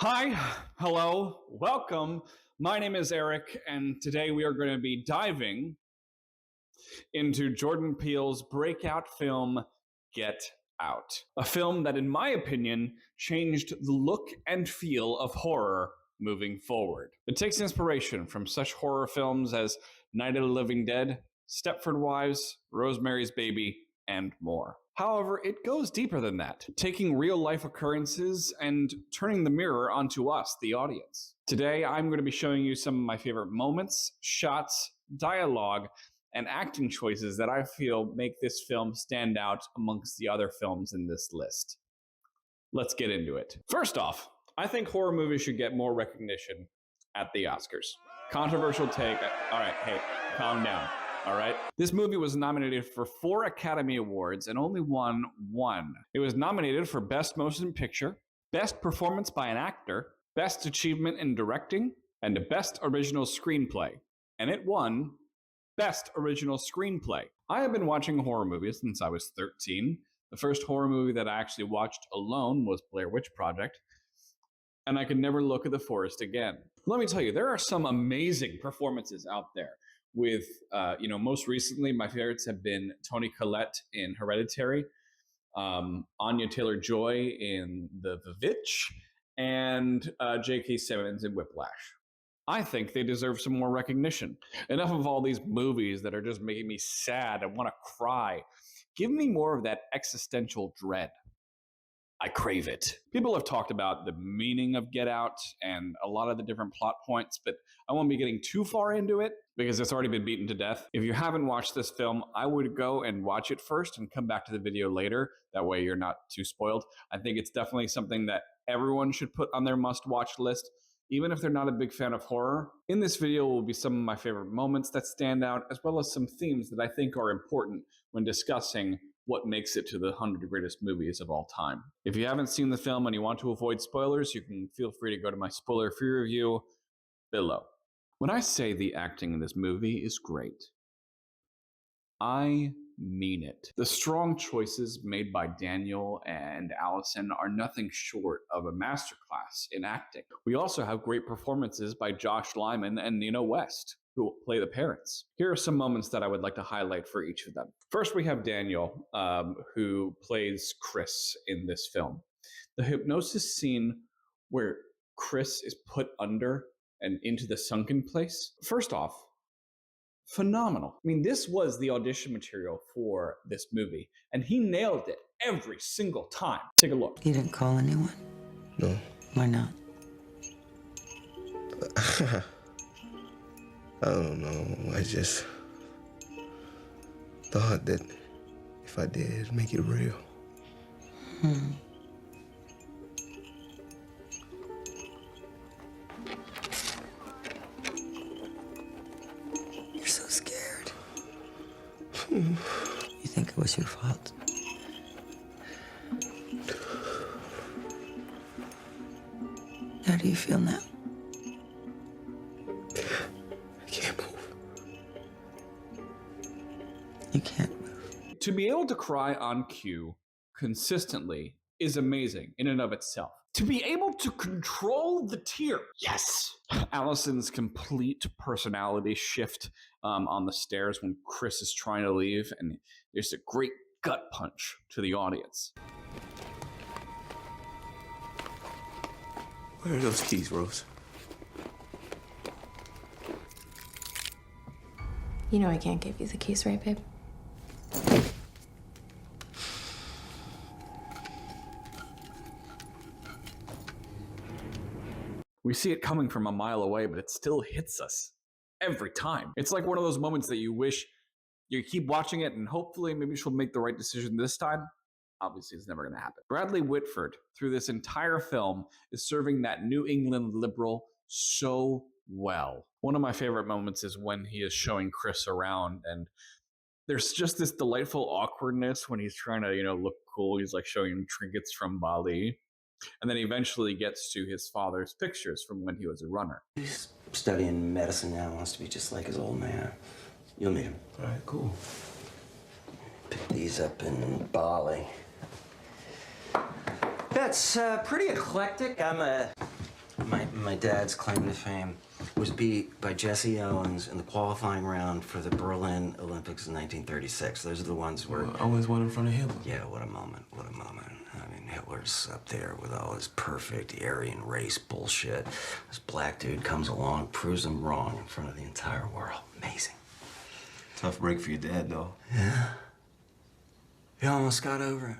Hi, hello, welcome. My name is Eric, and today we are going to be diving into Jordan Peele's breakout film, Get Out. A film that, in my opinion, changed the look and feel of horror moving forward. It takes inspiration from such horror films as Night of the Living Dead, Stepford Wives, Rosemary's Baby, and more. However, it goes deeper than that, taking real life occurrences and turning the mirror onto us, the audience. Today, I'm going to be showing you some of my favorite moments, shots, dialogue, and acting choices that I feel make this film stand out amongst the other films in this list. Let's get into it. First off, I think horror movies should get more recognition at the Oscars. Controversial take. All right, hey, calm down. All right. This movie was nominated for 4 Academy Awards and only won 1. It was nominated for Best Motion Picture, Best Performance by an Actor, Best Achievement in Directing, and Best Original Screenplay. And it won Best Original Screenplay. I have been watching horror movies since I was 13. The first horror movie that I actually watched alone was Blair Witch Project, and I could never look at the forest again. Let me tell you, there are some amazing performances out there. With, most recently, my favorites have been Toni Collette in Hereditary, Anya Taylor-Joy in The Witch, and J.K. Simmons in Whiplash. I think they deserve some more recognition. Enough of all these movies that are just making me sad and want to cry. Give me more of that existential dread. I crave it. People have talked about the meaning of Get Out and a lot of the different plot points, but I won't be getting too far into it because it's already been beaten to death. If you haven't watched this film, I would go and watch it first and come back to the video later. That way you're not too spoiled. I think it's definitely something that everyone should put on their must-watch list, even if they're not a big fan of horror. In this video will be some of my favorite moments that stand out, as well as some themes that I think are important when discussing what makes it to the 100 greatest movies of all time. If you haven't seen the film and you want to avoid spoilers, you can feel free to go to my spoiler-free review below. When I say the acting in this movie is great, I mean it. The strong choices made by Daniel and Allison are nothing short of a masterclass in acting. We also have great performances by Josh Lyman and Nina West, who play the parents. Here are some moments that I would like to highlight for each of them. First, we have Daniel, who plays Chris in this film. The hypnosis scene where Chris is put under and into the sunken place. First off, phenomenal. I mean, this was the audition material for this movie, and he nailed it every single time. Take a look. You didn't call anyone? No. Why not? I don't know. I just thought that if I did, it'd make it real. You're so scared. You think it was your fault? How do you feel now? I can't move. You can't move. To be able to cry on cue consistently is amazing in and of itself. To be able to control the tear, yes. Allison's complete personality shift on the stairs when Chris is trying to leave, and there's a great gut punch to the audience. Where are those keys, Rose? You know I can't give you the keys, right, babe? We see it coming from a mile away, but it still hits us every time. It's like one of those moments that you wish you keep watching it and hopefully maybe she'll make the right decision this time. Obviously, it's never going to happen. Bradley Whitford, through this entire film, is serving that New England liberal so well. One of my favorite moments is when he is showing Chris around, and there's just this delightful awkwardness when he's trying to, look cool. He's like showing him trinkets from Bali. And then he eventually gets to his father's pictures from when he was a runner. He's studying medicine now, wants to be just like his old man. You'll meet him. All right, cool. Picked these up in Bali. That's pretty eclectic. I'm a My dad's claim to fame was beat by Jesse Owens in the qualifying round for the Berlin Olympics in 1936. Those are the ones where... Well, Owens won in front of Hitler. Yeah, what a moment, what a moment. I mean, Hitler's up there with all his perfect Aryan race bullshit. This black dude comes along, proves him wrong in front of the entire world. Amazing. Tough break for your dad, though. Yeah. He almost got over it.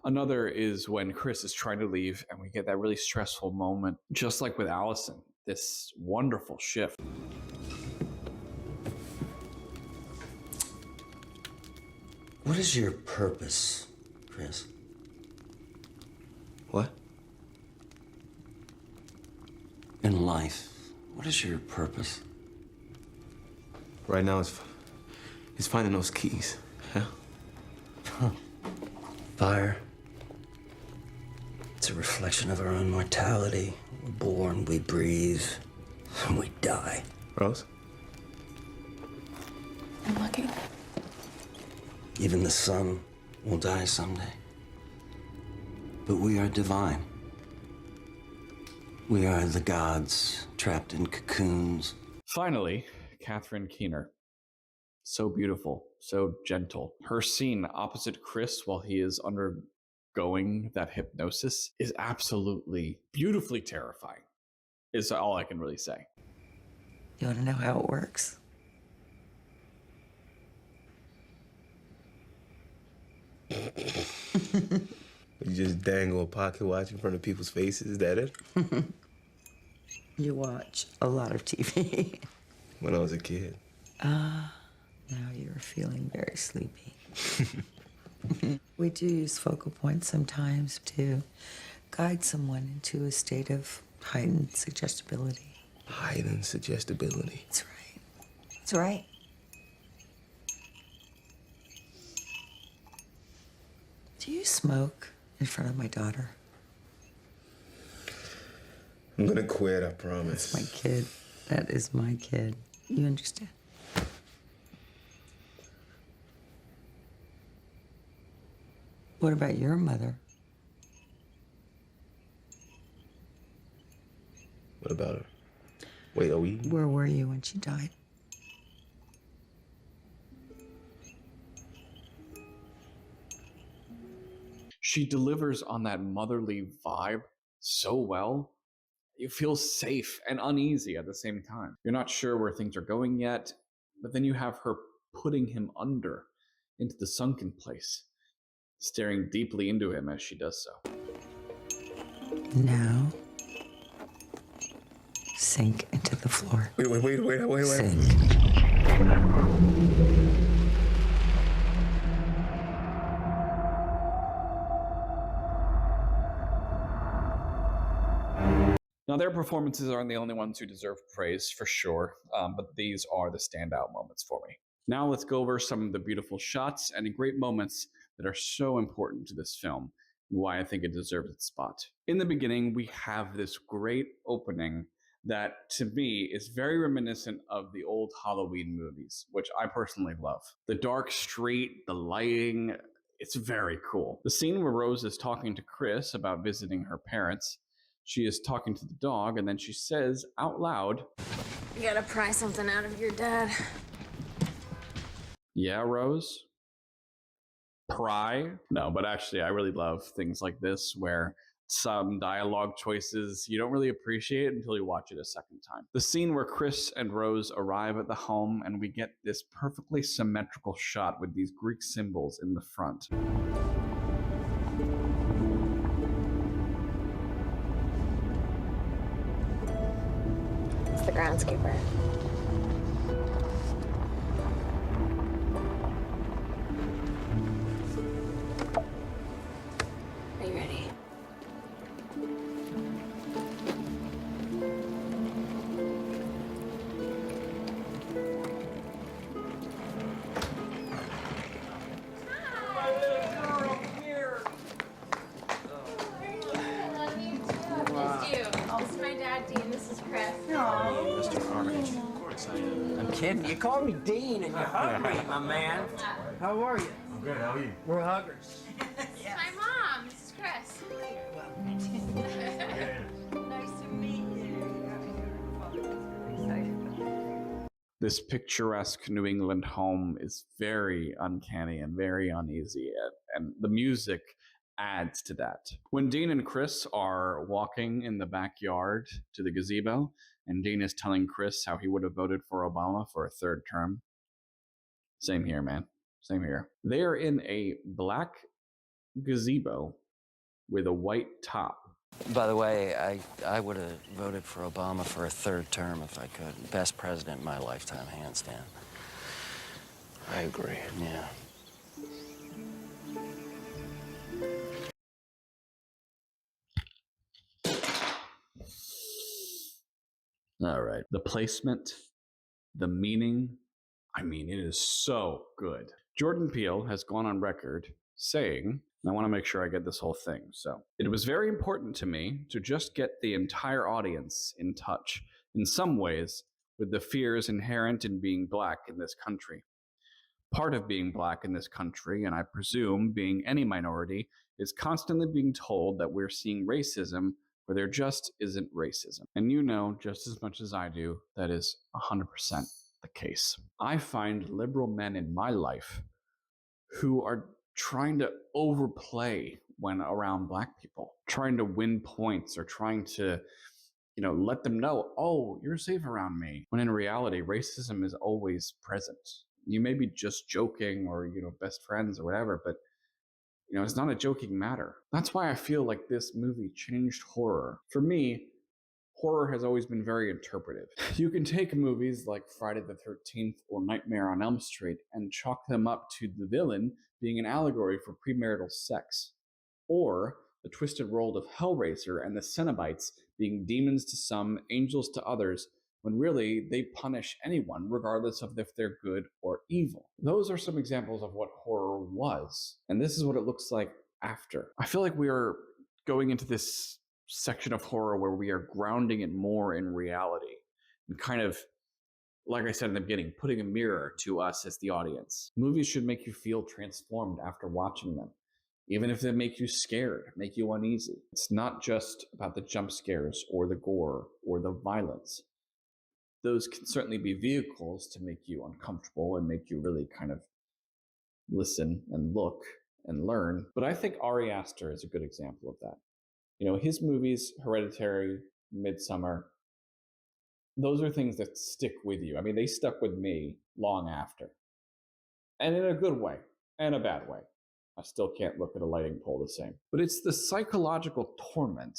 Another is when Chris is trying to leave and we get that really stressful moment, just like with Allison, this wonderful shift. What is your purpose, Chris? What? In life, what is your purpose? Right now, it's finding those keys. Yeah? Fire. It's a reflection of our own mortality. We're born, we breathe, and we die. Rose? I'm looking. Even the sun will die someday. But we are divine. We are the gods trapped in cocoons. Finally, Catherine Keener. So beautiful, so gentle. Her scene opposite Chris while he is undergoing that hypnosis is absolutely beautifully terrifying, is all I can really say. You want to know how it works? You just dangle a pocket watch in front of people's faces, is that it? You watch a lot of TV. When I was a kid. Now you're feeling very sleepy. We do use focal points sometimes to guide someone into a state of heightened suggestibility. Heightened suggestibility. That's right. That's right. Do you smoke in front of my daughter? I'm gonna quit, I promise. That's my kid. That is my kid. You understand? What about your mother? What about her? Wait, are we? Where were you when she died? She delivers on that motherly vibe so well. You feel safe and uneasy at the same time. You're not sure where things are going yet, but then you have her putting him under into the sunken place, staring deeply into him as she does so. Now, sink into the floor. Wait. Sink. Now, their performances aren't the only ones who deserve praise, for sure, but these are the standout moments for me. Now let's go over some of the beautiful shots and great moments that are so important to this film and why I think it deserves its spot. In the beginning, we have this great opening that, to me, is very reminiscent of the old Halloween movies, which I personally love. The dark street, the lighting, it's very cool. The scene where Rose is talking to Chris about visiting her parents, she is talking to the dog, and then she says out loud, You gotta pry something out of your dad. "Yeah, Rose? Pry?" No, but actually, I really love things like this where some dialogue choices you don't really appreciate until you watch it a second time. The scene where Chris and Rose arrive at the home and we get this perfectly symmetrical shot with these Greek symbols in the front. It's the groundskeeper. Are you ready? This is my dad, Dean. This is Chris. Mr. Carnage. Of course I am. I'm kidding. You called me Dean and you hugged me, my man. How are you? I'm good, how are you? We're huggers. This is my mom. This is Chris. This picturesque New England home is very uncanny and very uneasy, and the music adds to that. When Dean and Chris are walking in the backyard to the gazebo, and Dean is telling Chris how he would have voted for Obama for a third term. Same here, man. Same here. They are in a black gazebo with a white top. By the way, I would have voted for Obama for a third term if I could. Best president in my lifetime, hands down. I agree. Yeah. All right. The placement, the meaning, I mean, it is so good. Jordan Peele has gone on record saying, and I want to make sure I get this whole thing. So, it was very important to me to just get the entire audience in touch, in some ways, with the fears inherent in being black in this country. Part of being black in this country, and I presume being any minority, is constantly being told that we're seeing racism where there just isn't racism. And you know just as much as I do that is 100% the case. I find liberal men in my life who are trying to overplay when around black people, trying to win points or trying to, let them know, oh, you're safe around me. When in reality, racism is always present. You may be just joking or, best friends or whatever, but it's not a joking matter. That's why I feel like this movie changed horror. For me, horror has always been very interpretive. You can take movies like Friday the 13th or Nightmare on Elm Street and chalk them up to the villain being an allegory for premarital sex, or the twisted world of Hellraiser and the Cenobites being demons to some, angels to others, when really they punish anyone regardless of if they're good or evil. Those are some examples of what horror was, and this is what it looks like after. I feel like we are going into this section of horror where we are grounding it more in reality and kind of, like I said in the beginning, putting a mirror to us as the audience. Movies should make you feel transformed after watching them, even if they make you scared, make you uneasy. It's not just about the jump scares or the gore or the violence. Those can certainly be vehicles to make you uncomfortable and make you really kind of listen and look and learn. But I think Ari Aster is a good example of that. His movies, Hereditary, Midsommar, those are things that stick with you. I mean, they stuck with me long after. And in a good way and a bad way. I still can't look at a lighting pole the same. But it's the psychological torment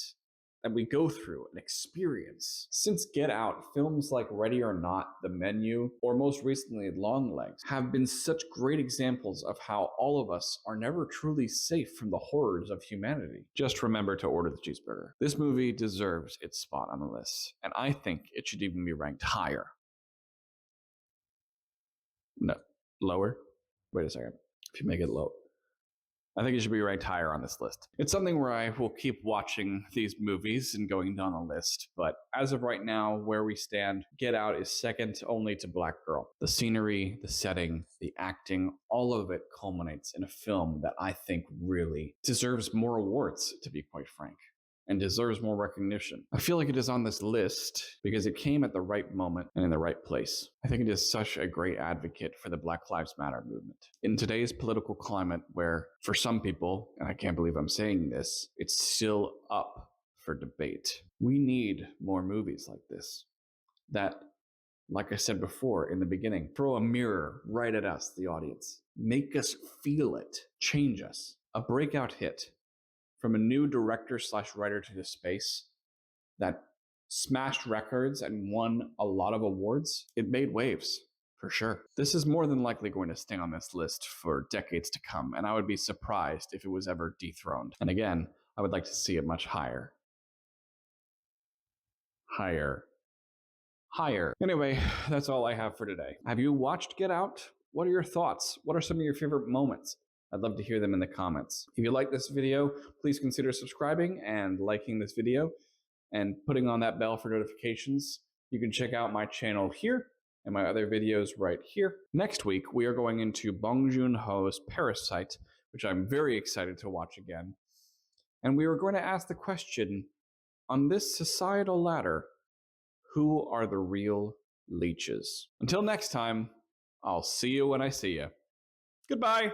that we go through and experience. Since Get Out, films like Ready or Not, The Menu, or most recently Longlegs, have been such great examples of how all of us are never truly safe from the horrors of humanity. Just remember to order the cheeseburger. This movie deserves its spot on the list, and I think it should even be ranked higher. No, lower? Wait a second. If you make it low, I think it should be ranked higher on this list. It's something where I will keep watching these movies and going down a list, but as of right now, where we stand, Get Out is second only to Black Girl. The scenery, the setting, the acting, all of it culminates in a film that I think really deserves more awards, to be quite frank, and deserves more recognition. I feel like it is on this list because it came at the right moment and in the right place. I think it is such a great advocate for the Black Lives Matter movement. In today's political climate where, for some people, and I can't believe I'm saying this, it's still up for debate. We need more movies like this that, like I said before in the beginning, throw a mirror right at us, the audience. Make us feel it. Change us. A breakout hit from a new director/writer to the space that smashed records and won a lot of awards. It made waves, for sure. This is more than likely going to stay on this list for decades to come, and I would be surprised if it was ever dethroned. And again, I would like to see it much higher. Higher. Anyway, that's all I have for today. Have you watched Get Out? What are your thoughts? What are some of your favorite moments? I'd love to hear them in the comments. If you like this video, please consider subscribing and liking this video and putting on that bell for notifications. You can check out my channel here and my other videos right here. Next week, we are going into Bong Joon-ho's Parasite, which I'm very excited to watch again. And we are going to ask the question, on this societal ladder, who are the real leeches. Until next time, I'll see you when I see you. Goodbye.